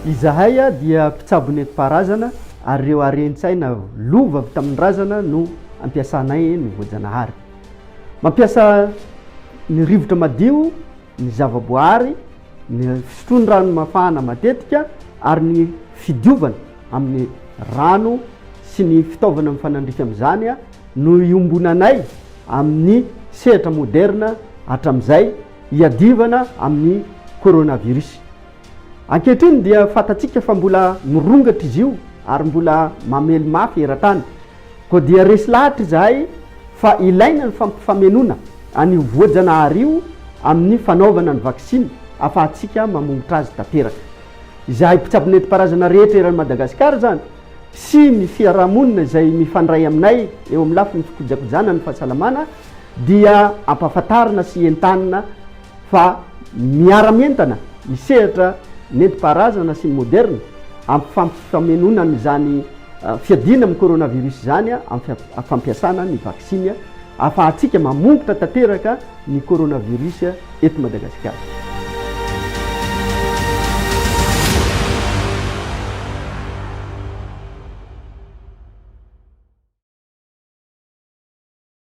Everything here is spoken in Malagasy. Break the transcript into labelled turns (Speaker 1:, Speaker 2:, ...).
Speaker 1: Izahay dia mpitsabo nentim-paharazana ary ireo harentsaina lova avy tamin'ny razana no ampiasanay ny voajanahary. Mampiasa ny rivotra madio, ny zavaboary, ny fisotroany rano mafana matetika ary ny fidiovana amin'ny rano sy ny fitaovana mifanandrify amin'izany no iombonanay amin'ny sehatra moderna hatramin'izay hiadivana amin'ny coronavirus. Ankehitriny dia fatatsika fa mbola mirongatra izy io ary mbola mamely mafy eran-tany, koa dia resy lahatra izahay fa ilaina ny fampifamenona an'io voajanahary io amin'ny fanaovana ny vaksiny afahantsika mamongotra azy tanteraka. Izahay mpitsabo nentim-paharazana rehetra eran'i Madagasikara zany sy ny fiarahamonina izay mifandray aminay eo amin'ny lafiny fikojakojana ny fahasalamana dia ampahafantarina sy entanina fa miara-mentana hisehatra nentim-paharazana sy ny moderna amin'ny fampifamenona izany fiadina amin'ny coronavirus zany amin'ny fampiasana ny vaksiny afahantsika mamongotra tanteraka ny coronavirus eto Madagasikara.